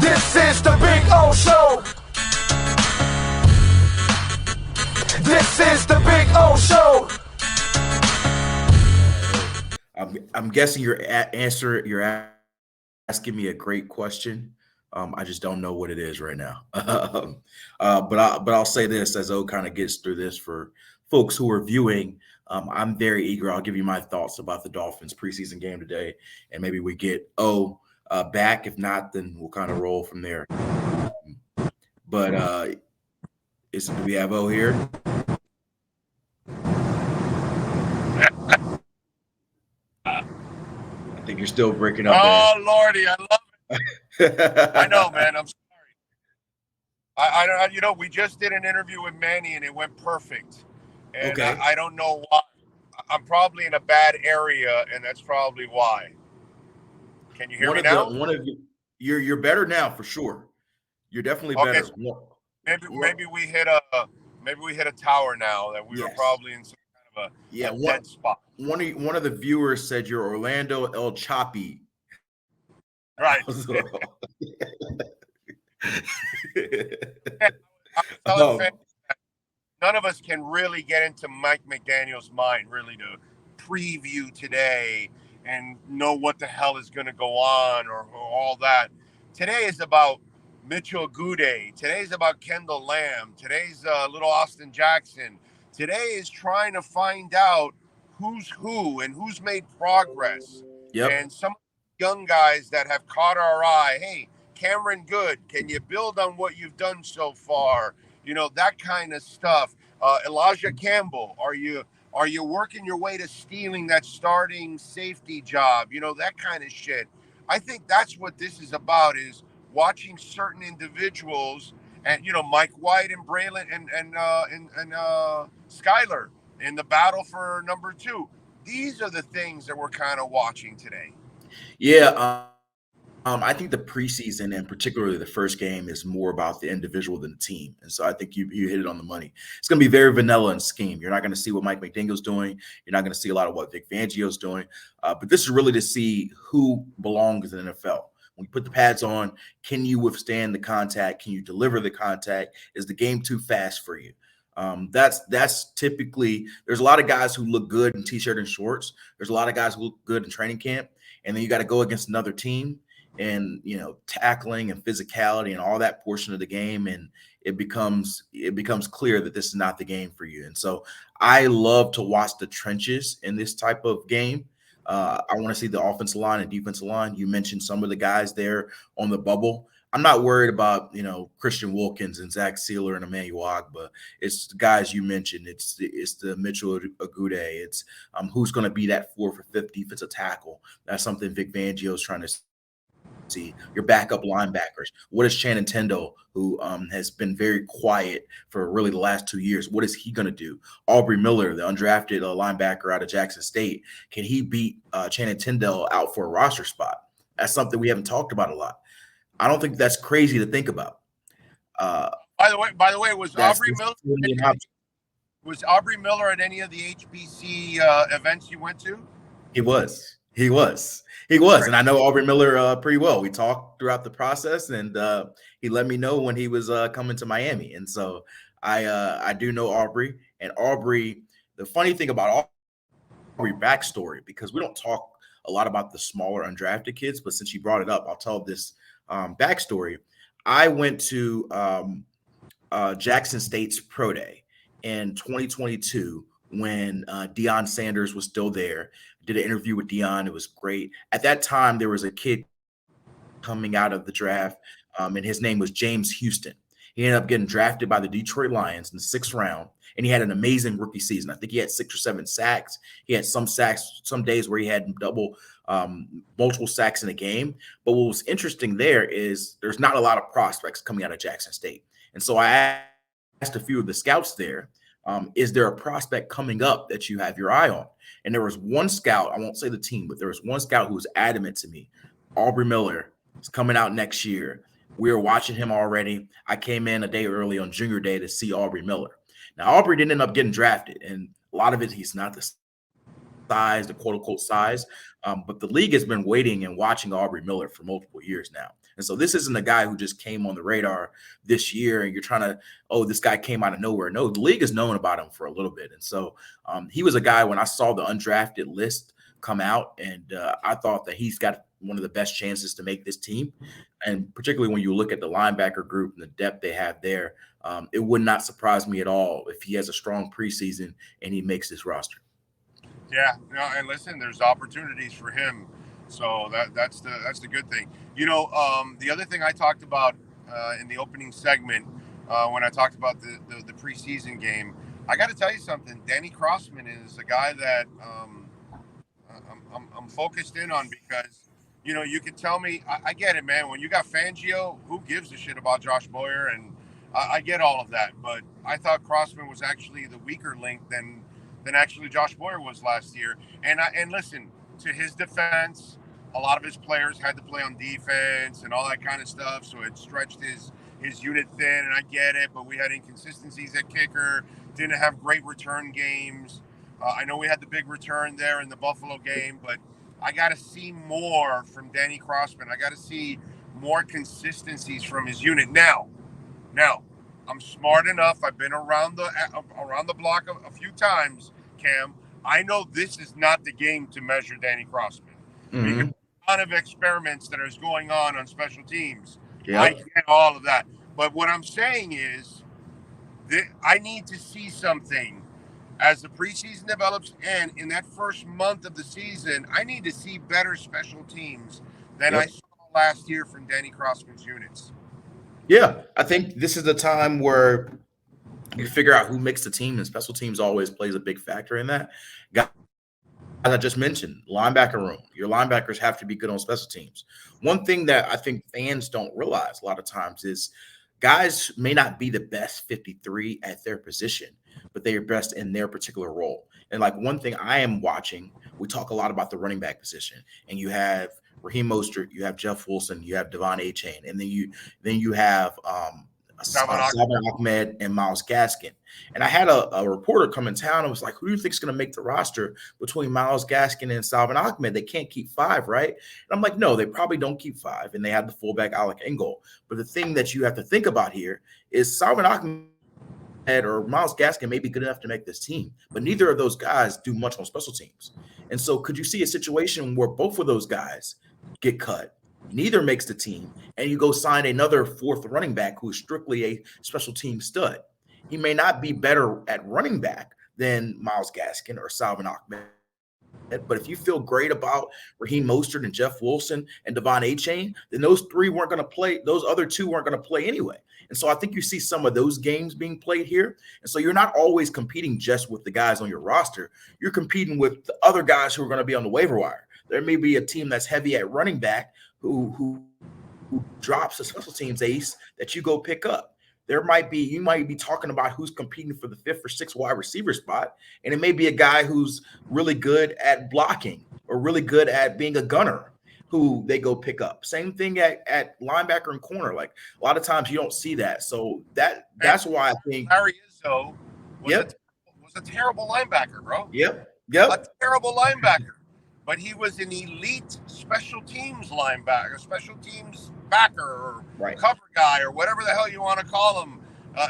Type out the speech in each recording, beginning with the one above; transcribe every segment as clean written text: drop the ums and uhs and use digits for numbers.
This is the Big O Show. This is the Big O Show. I'm guessing you're asking me a great question. I just don't know what it is right now. But I'll say this as O kind of gets through this for folks who are viewing. I'm very eager. I'll give you my thoughts about the Dolphins preseason game today, and maybe we get O back. If not, then we'll kind of roll from there. But do we have O here? I think you're still breaking up. Oh, man. Lordy, I love it. I know, man. I'm sorry. I we just did an interview with Manny, and it went perfect. And okay. I don't know why. I'm probably in a bad area, and that's probably why. Can you hear me now? You're better now for sure. You're definitely better. So maybe we hit a tower now that we were probably in some kind of a dead spot. One of the viewers said you're Orlando El Choppy. Right. None of us can really get into Mike McDaniel's mind, really, to preview today and know what the hell is going to go on or all that. Today is about Mitchell Gude. Today's about Kendall Lamb. Today's little Austin Jackson. Today is trying to find out who's who and who's made progress. Yep. And some young guys that have caught our eye. Hey, Cameron Good, can you build on what you've done so far? That kind of stuff. Elijah Campbell, are you working your way to stealing that starting safety job? That kind of shit. I think that's what this is about, is watching certain individuals, and Mike White and Braylon and Skyler in the battle for number 2. These are the things that we're kind of watching today. Yeah. I think the preseason, and particularly the first game, is more about the individual than the team. And so I think you hit it on the money. It's going to be very vanilla in scheme. You're not going to see what Mike McDaniel's doing. You're not going to see a lot of what Vic Fangio's doing. But this is really to see who belongs in the NFL. When you put the pads on, can you withstand the contact? Can you deliver the contact? Is the game too fast for you? That's typically, there's a lot of guys who look good in t-shirt and shorts. There's a lot of guys who look good in training camp. And then you got to go against another team and, tackling and physicality and all that portion of the game. And it becomes clear that this is not the game for you. And so I love to watch the trenches in this type of game. I want to see the offensive line and defensive line. You mentioned some of the guys there on the bubble. I'm not worried about, Christian Wilkins and Zach Sealer and Emmanuel Ogbah. It's the guys you mentioned. It's the Mitchell Agude. It's who's going to be that 4th or 5th defensive tackle. That's something Vic Fangio is trying to see. Your backup linebackers. What is Channing Tindall, who has been very quiet for really the last 2 years? What is he going to do? Aubrey Miller, the undrafted linebacker out of Jackson State, can he beat Channing Tindall out for a roster spot? That's something we haven't talked about a lot. I don't think that's crazy to think about. By the way, was Aubrey Miller at any of the HBC events you went to? He was. And I know Aubrey Miller pretty well. We talked throughout the process, and he let me know when he was coming to Miami. And so I do know Aubrey. And Aubrey, the funny thing about Aubrey backstory, because we don't talk a lot about the smaller undrafted kids, but since you brought it up, I'll tell this backstory. I went to Jackson State's Pro Day in 2022 when Deion Sanders was still there. Did an interview with Deion. It was great. At that time, there was a kid coming out of the draft, and his name was James Houston. He ended up getting drafted by the Detroit Lions in the 6th round, and he had an amazing rookie season. I think he had 6 or 7 sacks. He had some sacks, some days where he had multiple sacks in a game. But what was interesting there is there's not a lot of prospects coming out of Jackson State. And so I asked a few of the scouts there, is there a prospect coming up that you have your eye on? And there was one scout, I won't say the team, but there was one scout who was adamant to me. Aubrey Miller is coming out next year. We were watching him already. I came in a day early on junior day to see Aubrey Miller. Now, Aubrey didn't end up getting drafted, and a lot of it, he's not the size, the quote-unquote size, but the league has been waiting and watching Aubrey Miller for multiple years now. And so this isn't a guy who just came on the radar this year and you're trying to, oh, this guy came out of nowhere. No, the league has known about him for a little bit. And so he was a guy when I saw the undrafted list come out, and I thought that he's got one of the best chances to make this team. And particularly when you look at the linebacker group and the depth they have there, it would not surprise me at all if he has a strong preseason and he makes this roster. Yeah, no, and listen, there's opportunities for him, so that's the good thing. The other thing I talked about in the opening segment when I talked about the preseason game, I got to tell you something. Danny Crossman is a guy that I'm focused in on because you can tell me I get it, man. When you got Fangio, who gives a shit about Josh Boyer? And I get all of that, but I thought Crossman was actually the weaker link than actually Josh Boyer was last year. And listen, to his defense, a lot of his players had to play on defense and all that kind of stuff, so it stretched his unit thin, and I get it, but we had inconsistencies at kicker, didn't have great return games. I know we had the big return there in the Buffalo game, but I got to see more from Danny Crossman. I got to see more consistencies from his unit. Now, I'm smart enough. I've been around the block a few times, Cam. I know this is not the game to measure Danny Crossman. Mm-hmm. Because a lot of experiments that is going on special teams. Yep. I get all of that. But what I'm saying is that I need to see something as the preseason develops, and in that first month of the season, I need to see better special teams than I saw last year from Danny Crossman's units. Yeah, I think this is the time where you figure out who makes the team, and special teams always plays a big factor in that. Guys I just mentioned, linebacker room. Your linebackers have to be good on special teams. One thing that I think fans don't realize a lot of times is guys may not be the best 53 at their position, but they are best in their particular role. And like one thing I am watching, we talk a lot about the running back position, and you have Raheem Mostert, you have Jeff Wilson, you have Devon Achane, and then you have Salvon Ahmed and Myles Gaskin. And I had a reporter come in town and was like, who do you think is going to make the roster between Myles Gaskin and Salvon Ahmed? They can't keep 5, right? And I'm like, no, they probably don't keep 5. And they have the fullback Alec Engel. But the thing that you have to think about here is Salvon Ahmed or Myles Gaskin may be good enough to make this team, but neither of those guys do much on special teams. And so could you see a situation where both of those guys get cut? Neither makes the team, and you go sign another 4th running back who is strictly a special team stud. He may not be better at running back than Myles Gaskin or Salvon Ahmed, but if you feel great about Raheem Mostert and Jeff Wilson and Devon Achane, then those 3 weren't going to play. Those other 2 weren't going to play anyway. And so I think you see some of those games being played here. And so you're not always competing just with the guys on your roster. You're competing with the other guys who are going to be on the waiver wire. There may be a team that's heavy at running back who drops a special teams ace that you go pick up. You might be talking about who's competing for the 5th or 6th wide receiver spot, and it may be a guy who's really good at blocking or really good at being a gunner who they go pick up. Same thing at linebacker and corner. Like a lot of times you don't see that. So that's why I think Larry Izzo was a terrible linebacker, bro. Yep. A terrible linebacker. But he was an elite special teams linebacker, special teams backer, or cover guy, or whatever the hell you want to call him.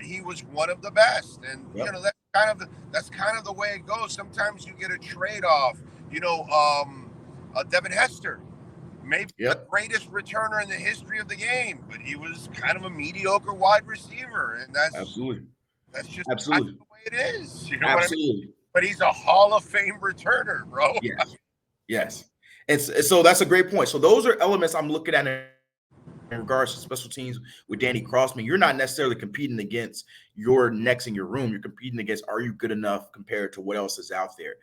He was one of the best, and that's kind of the way it goes. Sometimes you get a trade off. Devin Hester, maybe the greatest returner in the history of the game, but he was kind of a mediocre wide receiver, and that's just kind of the way it is. You know what I mean? But he's a Hall of Fame returner, bro. Yes. So that's a great point. So those are elements I'm looking at in regards to special teams with Danny Crossman. You're not necessarily competing against your necks in your room. You're competing against, are you good enough compared to what else is out there?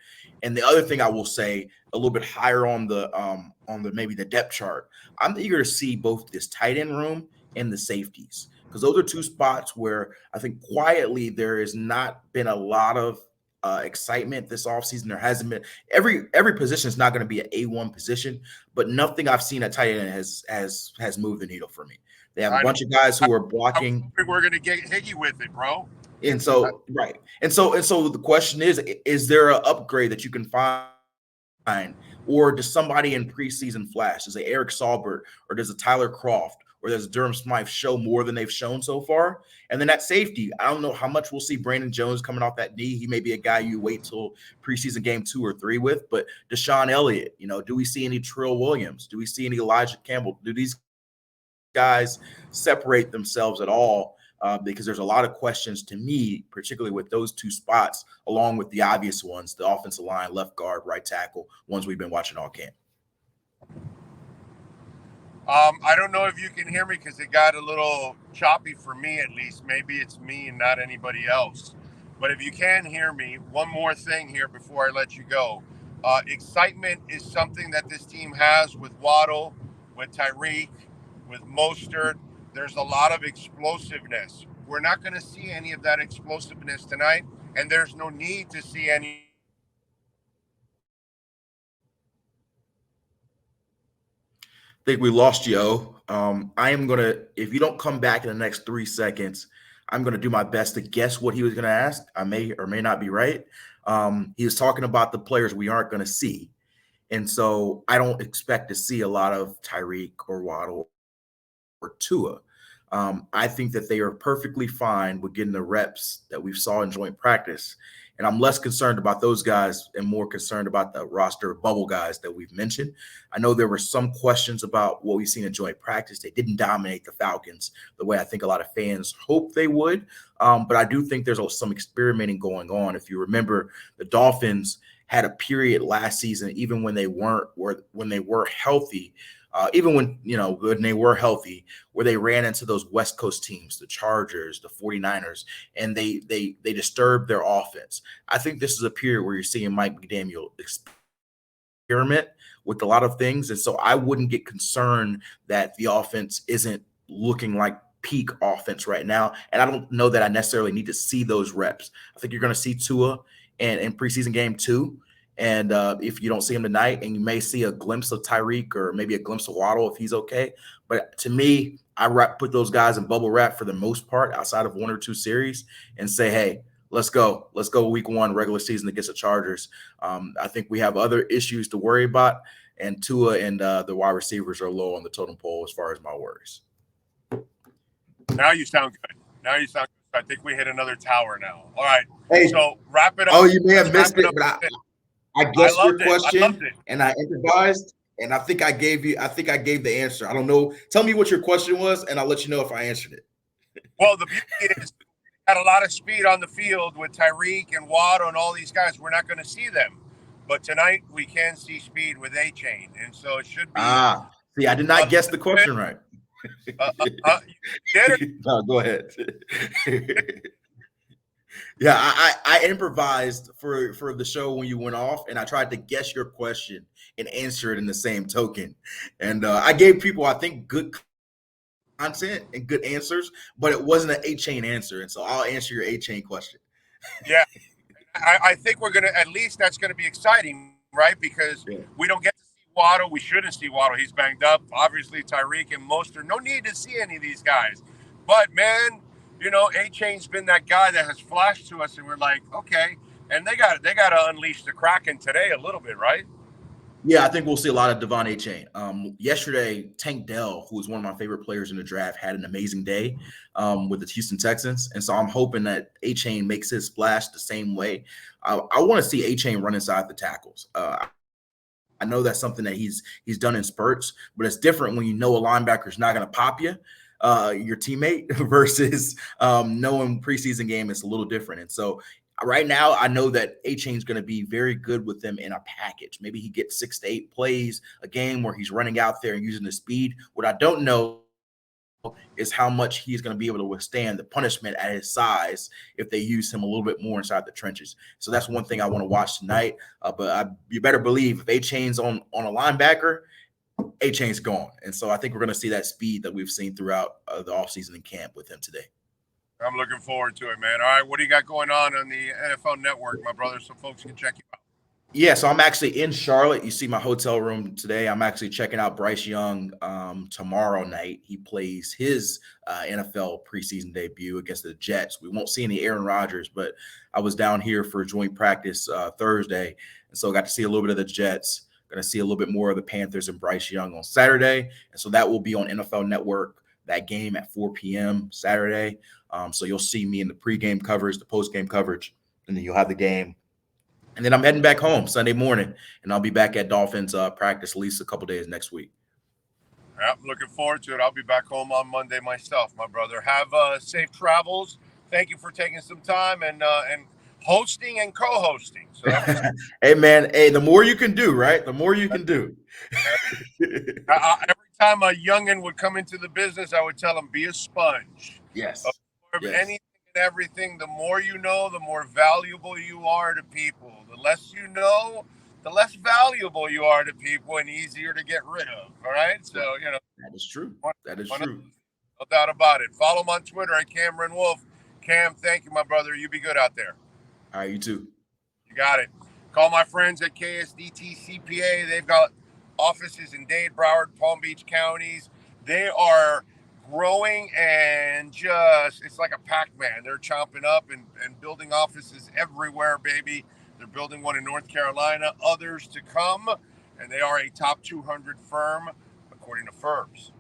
And the other thing I will say, a little bit higher on the maybe the depth chart, I'm eager to see both this tight end room and the safeties, because those are 2 spots where I think quietly there has not been a lot of excitement this offseason. There hasn't been every position is not going to be an A1 position, but nothing I've seen at tight end has moved the needle for me. They have a bunch of guys who are blocking. We're going to get Higgy with it, bro. And so and so the question is there an upgrade that you can find, or does somebody in preseason flash? Does a Eric Saubert or does a Tyler Croft or does Durham Smythe show more than they've shown so far? And then at safety, I don't know how much we'll see Brandon Jones coming off that knee. He may be a guy you wait till preseason game 2 or 3 with, but Deshaun Elliott, do we see any Trill Williams? Do we see any Elijah Campbell? Do these guys separate themselves at all? Because there's a lot of questions to me, particularly with those 2 spots, along with the obvious ones, the offensive line, left guard, right tackle, ones we've been watching all camp. I don't know if you can hear me because it got a little choppy for me, at least. Maybe it's me and not anybody else. But if you can hear me, one more thing here before I let you go. Excitement is something that this team has with Waddle, with Tyreek, with Mostert. There's a lot of explosiveness. We're not going to see any of that explosiveness tonight, and there's no need to see any. I think we lost you. I am going to, if you don't come back in the next 3 seconds, I'm going to do my best to guess what he was going to ask. I may or may not be right. He was talking about the players we aren't going to see. And so I don't expect to see a lot of Tyreek or Waddle or Tua. I think that they are perfectly fine with getting the reps that we saw in joint practice. And I'm less concerned about those guys and more concerned about the roster of bubble guys that we've mentioned. I know there were some questions about what we've seen in joint practice. They didn't dominate the Falcons the way I think a lot of fans hope they would. But I do think there's some experimenting going on. If you remember, the Dolphins had a period last season, even when they were healthy, when they were healthy, where they ran into those West Coast teams, the Chargers, the 49ers, and they disturbed their offense. I think this is a period where you're seeing Mike McDaniel experiment with a lot of things. And so I wouldn't get concerned that the offense isn't looking like peak offense right now. And I don't know that I necessarily need to see those reps. I think you're going to see Tua in preseason game 2. And if you don't see him tonight, and you may see a glimpse of Tyreek or maybe a glimpse of Waddle if he's okay. But to me, I put those guys in bubble wrap for the most part outside of 1 or 2 series and say, hey, let's go. Let's go week 1 regular season against the Chargers. I think we have other issues to worry about. And Tua and the wide receivers are low on the totem pole as far as my worries. Now you sound good. I think we hit another tower now. All right. Hey, so wrap it up. Oh, you may have missed it, but I guessed your question and I improvised, and I think I gave the answer. I don't know. Tell me what your question was, and I'll let you know if I answered it. Well, the beauty is had a lot of speed on the field with Tyreek and Waddle and all these guys. We're not going to see them. But tonight we can see speed with A-Chain. And so it should be. See, I did not guess the question right. No, go ahead. Yeah, I improvised for the show when you went off, and I tried to guess your question and answer it in the same token. And I gave people, I think, good content and good answers, but it wasn't an A-Chain answer. And so I'll answer your A-Chain question. Yeah, I think we're going to, at least that's going to be exciting, right? Because we don't get to see Waddle. We shouldn't see Waddle. He's banged up. Obviously, Tyreek and Mostert. No need to see any of these guys. But, man, A-Chain's been that guy that has flashed to us, and we're like, okay. And they got to unleash the Kraken today a little bit, right? Yeah, I think we'll see a lot of Devon A-Chain. Yesterday, Tank Dell, who was one of my favorite players in the draft, had an amazing day with the Houston Texans. And so I'm hoping that A-Chain makes his splash the same way. I want to see A-Chain run inside the tackles. I know that's something that he's done in spurts, but it's different when you know a linebacker's not going to pop you. Your teammate versus knowing preseason game is a little different. And so right now I know that A-Chain's going to be very good with them in a package. Maybe he gets 6 to 8 plays a game where he's running out there and using the speed. What I don't know is how much he's going to be able to withstand the punishment at his size if they use him a little bit more inside the trenches. So that's one thing I want to watch tonight. But you better believe if A-Chain's on a linebacker, A-Chain's gone. And so I think we're going to see that speed that we've seen throughout the offseason in camp with him today. I'm looking forward to it, man. All right, what do you got going on the NFL Network, my brother, so folks can check you out? Yeah, so I'm actually in Charlotte. You see my hotel room today. I'm actually checking out Bryce Young tomorrow night. He plays his NFL preseason debut against the Jets. We won't see any Aaron Rodgers, but I was down here for joint practice Thursday, and so I got to see a little bit of the Jets. Going to see a little bit more of the Panthers and Bryce Young on Saturday. And so that will be on NFL Network that game at 4 p.m. Saturday. So you'll see me in the pregame coverage, the postgame coverage, and then you'll have the game. And then I'm heading back home Sunday morning, and I'll be back at Dolphins practice at least a couple days next week. Yeah, I'm looking forward to it. I'll be back home on Monday myself, my brother. Have safe travels. Thank you for taking some time and hosting and co-hosting. So hey, man, the more you can do, right? The more you can do. Every time a youngin would come into the business, I would tell him, be a sponge. Yes. Anything and everything, the more you know, the more valuable you are to people. The less you know, the less valuable you are to people and easier to get rid of. All right? So, that is true. That is true. No doubt about it. Follow him on Twitter at Cameron Wolfe. Cam, thank you, my brother. You be good out there. All right, you too. You got it. Call my friends at KSDT CPA. They've got offices in Dade, Broward, Palm Beach counties. They are growing and it's like a Pac-Man. They're chomping up and building offices everywhere, baby. They're building one in North Carolina, others to come, and they are a top 200 firm, according to Forbes,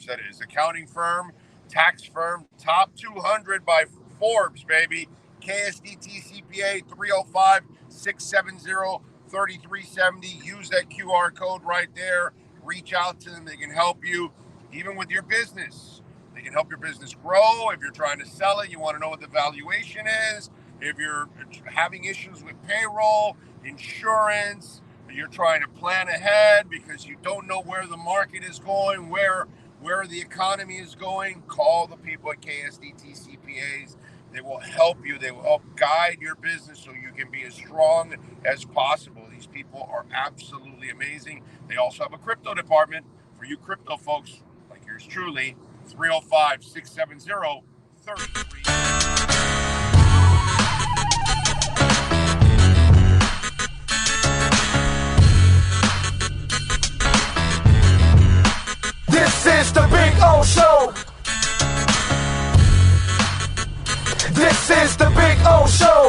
that is, accounting firm, tax firm, top 200 by Forbes, baby. KSDT CPA 305-670-3370. Use that QR code right there. Reach out to them. They can help you, even with your business. They can help your business grow. If you're trying to sell it, you want to know what the valuation is. If you're having issues with payroll, insurance, you're trying to plan ahead because you don't know where the market is going, where the economy is going, call the people at KSDT CPAs. They will help you. They will help guide your business so you can be as strong as possible. These people are absolutely amazing. They also have a crypto department for you crypto folks like yours truly, 305-670-33. This is the Big O Show. This is the Big O Show.